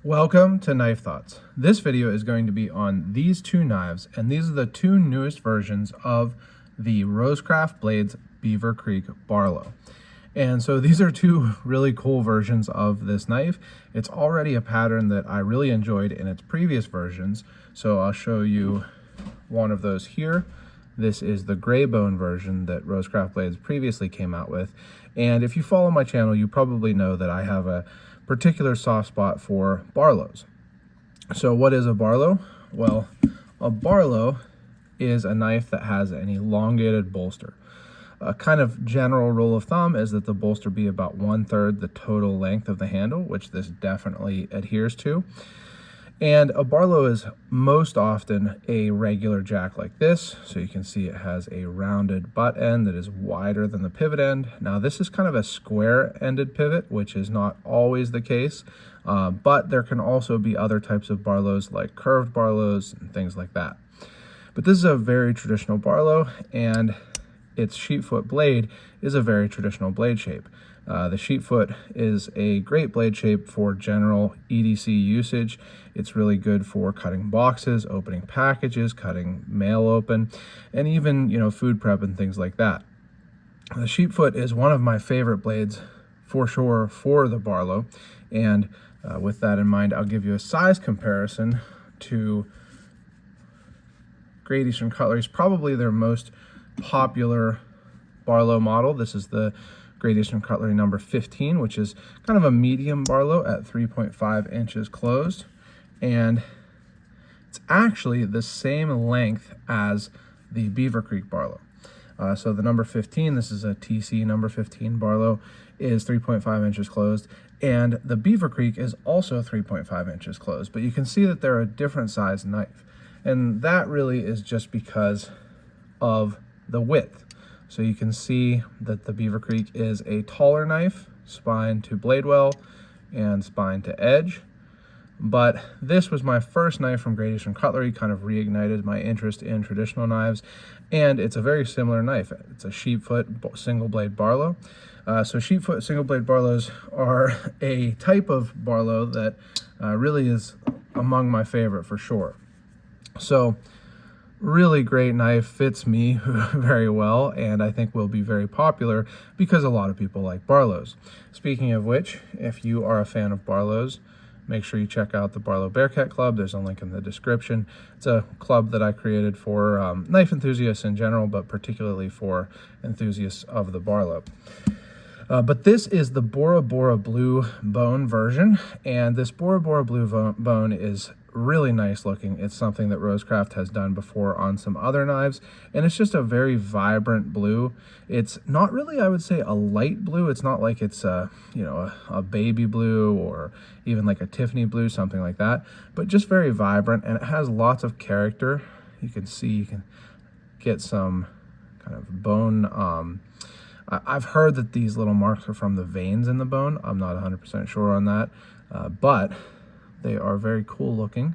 Welcome to Knife Thoughts. This video is going to be on these two knives, and these are the two newest versions of the RoseCraft Blades Beaver Creek Barlow. And so these are two really cool versions of this knife. It's already a pattern that I really enjoyed in its previous versions, so I'll show you one of those here. This is the gray bone version that RoseCraft Blades previously came out with. And if you follow my channel, you probably know that I have a particular soft spot for Barlows. So what is a Barlow? Well, a Barlow is a knife that has an elongated bolster. A kind of general rule of thumb is that the bolster be about 1/3 the total length of the handle, which this definitely adheres to. And a Barlow is most often a regular jack like this. So you can see it has a rounded butt end that is wider than the pivot end. Now this is kind of a square-ended pivot, which is not always the case, but there can also be other types of Barlows like curved Barlows and things like that. But this is a very traditional Barlow, and its sheep foot blade is a very traditional blade shape. The sheep foot is a great blade shape for general EDC usage. It's really good for cutting boxes, opening packages, cutting mail open, and even, food prep and things like that. The sheep foot is one of my favorite blades for sure for the Barlow. And with that in mind, I'll give you a size comparison to Great Eastern Cutlery's, probably their most popular Barlow model. This is the Great Eastern Cutlery number 15, which is kind of a medium Barlow at 3.5 inches closed. And it's actually the same length as the Beaver Creek Barlow. So the number 15, this is a TC number 15 Barlow, is 3.5 inches closed. And the Beaver Creek is also 3.5 inches closed. But you can see that they're a different size knife. And that really is just because of the width. So you can see that the Beaver Creek is a taller knife, spine to blade well and spine to edge. But this was my first knife from Great Eastern Cutlery, kind of reignited my interest in traditional knives. And it's a very similar knife. It's a sheepfoot single blade Barlow. So sheepfoot single blade Barlows are a type of Barlow that really is among my favorite for sure. So really great knife, fits me very well, and I think will be very popular because a lot of people like Barlows. Speaking of which, if you are a fan of Barlows, make sure you check out the Barlow Bearcat Club. There's a link in the description. It's a club that I created for knife enthusiasts in general, but particularly for enthusiasts of the Barlow. But this is the Bora Blue Bone version, and this Bora Blue Bone is really nice looking. It's something that RoseCraft has done before on some other knives, and it's just a very vibrant blue. It's not really, I would say, a light blue. It's not like it's a baby blue or even like a Tiffany blue, something like that, but just very vibrant, and it has lots of character. You can see, you can get some kind of bone. I've heard that these little marks are from the veins in the bone. I'm not 100% sure on that, but they are very cool looking.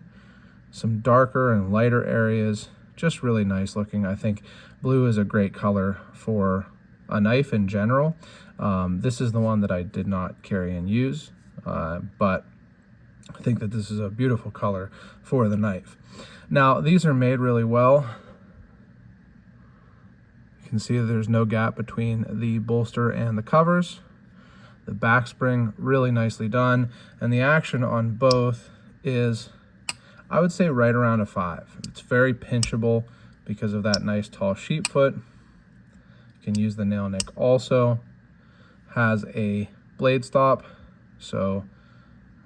Some darker and lighter areas, just really nice looking. I think blue is a great color for a knife in general. This is the one that I did not carry and use, but I think that this is a beautiful color for the knife. Now, these are made really well. You can see that there's no gap between the bolster and the covers. The back spring, really nicely done. And the action on both is, I would say, right around a 5. It's very pinchable because of that nice tall sheep foot. You can use the nail nick also. Has a blade stop, or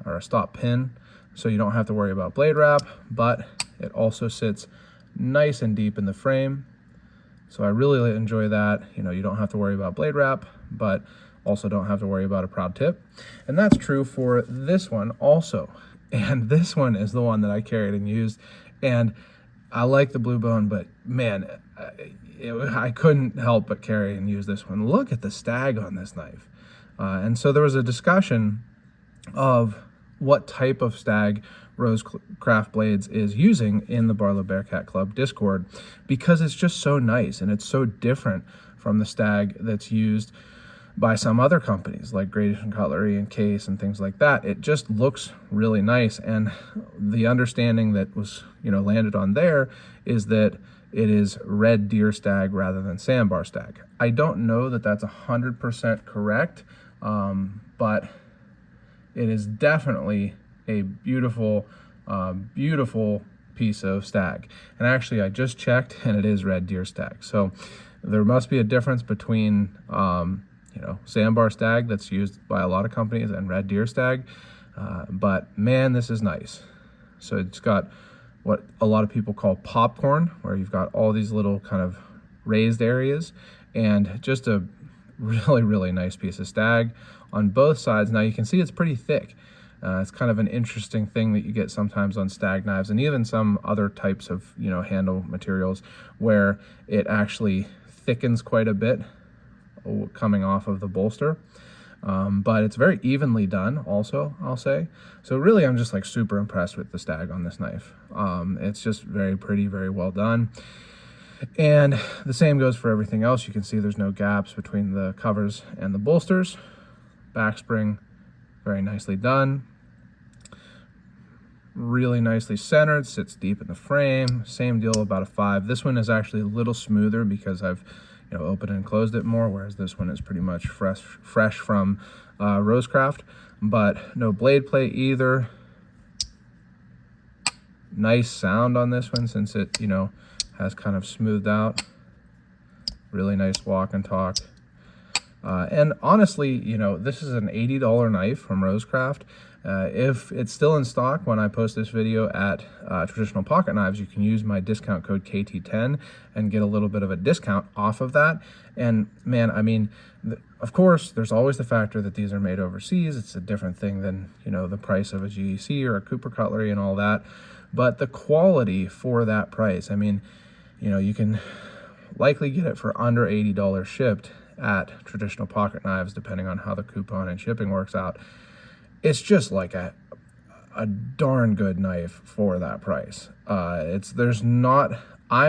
a stop pin, so you don't have to worry about blade wrap, but it also sits nice and deep in the frame. So I really enjoy that. You don't have to worry about blade wrap, but also don't have to worry about a proud tip. And that's true for this one also. And this one is the one that I carried and used. And I like the blue bone, but man, I couldn't help but carry and use this one. Look at the Stag on this knife. And so there was a discussion of what type of Stag RoseCraft Blades is using in the Barlow Bearcat Club Discord, because it's just so nice and it's so different from the Stag that's used by some other companies like Gradation Cutlery and Case and things like that. It just looks really nice, and the understanding that was, you know, landed on there is that it is red deer stag rather than sandbar stag. I don't know that that's 100% correct, but it is definitely a beautiful, beautiful piece of stag. And actually, I just checked, and it is red deer stag. So there must be a difference between, you know, sandbar stag that's used by a lot of companies and red deer stag. But man, this is nice. So it's got what a lot of people call popcorn, where you've got all these little kind of raised areas, and just a really, really nice piece of stag on both sides. Now you can see it's pretty thick. It's kind of an interesting thing that you get sometimes on stag knives, and even some other types of, you know, handle materials, where it actually thickens quite a bit coming off of the bolster. But it's very evenly done also, I'll say. So really, I'm just like super impressed with the stag on this knife. It's just very pretty, very well done. And the same goes for everything else. You can see there's no gaps between the covers and the bolsters. Back spring, very nicely done. Really nicely centered, sits deep in the frame. Same deal about a 5. This one is actually a little smoother because I've, you know, opened and closed it more, whereas this one is pretty much fresh from RoseCraft. But no blade play either. Nice sound on this one, since it, you know, has kind of smoothed out. Really nice walk and talk. And honestly, you know, this is an $80 knife from RoseCraft. If it's still in stock when I post this video at Traditional Pocket Knives, you can use my discount code KT10 and get a little bit of a discount off of that. And man, I mean, of course, there's always the factor that these are made overseas. It's a different thing than, you know, the price of a GEC or a Cooper Cutlery and all that. But the quality for that price, I mean, you know, you can likely get it for under $80 shipped at Traditional Pocket Knives, depending on how the coupon and shipping works out. It's just like a darn good knife for that price. I'm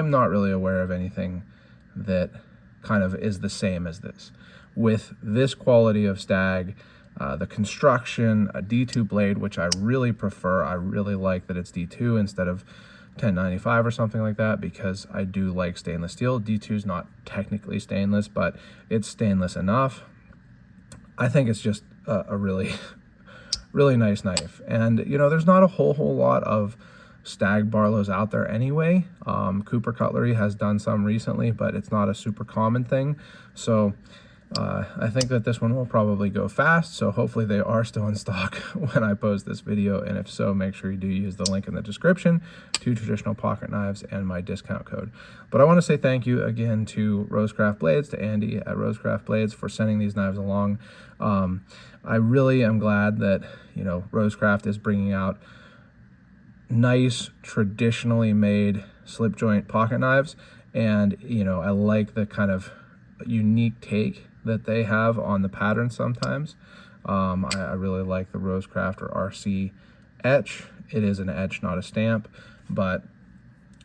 not really aware of anything that kind of is the same as this. With this quality of stag, the construction, a D2 blade, which I really prefer. I really like that it's D2 instead of 1095 or something like that, because I do like stainless steel. D2 is not technically stainless, but it's stainless enough. I think it's just a really, really nice knife. And, you know, there's not a whole lot of stag Barlows out there anyway. Cooper Cutlery has done some recently, but it's not a super common thing. So I think that this one will probably go fast, so hopefully they are still in stock when I post this video, and if so, make sure you do use the link in the description to Traditional Pocket Knives and my discount code. But I want to say thank you again to RoseCraft Blades, to Andy at RoseCraft Blades, for sending these knives along. I really am glad that, you know, RoseCraft is bringing out nice, traditionally made slip joint pocket knives, and, you know, I like the kind of unique take that they have on the pattern sometimes. I really like the RoseCraft or RC etch. It is an etch, not a stamp, but,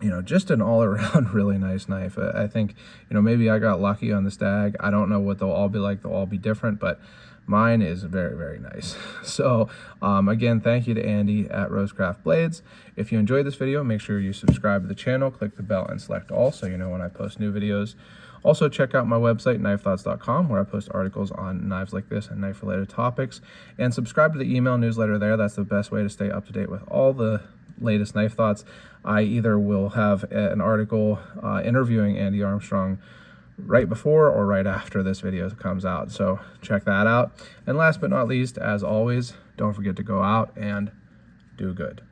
you know, just an all-around really nice knife. I think, you know, maybe I got lucky on the stag. I don't know what they'll all be like. They'll all be different, but mine is very, very nice. So again, thank you to Andy at RoseCraft Blades. If you enjoyed this video, make sure you subscribe to the channel, click the bell, and select all so you know when I post new videos. Also, check out my website, knifethoughts.com, where I post articles on knives like this and knife-related topics. And subscribe to the email newsletter there. That's the best way to stay up to date with all the latest knife thoughts. I either will have an article interviewing Andy Armstrong right before or right after this video comes out. So check that out. And last but not least, as always, don't forget to go out and do good.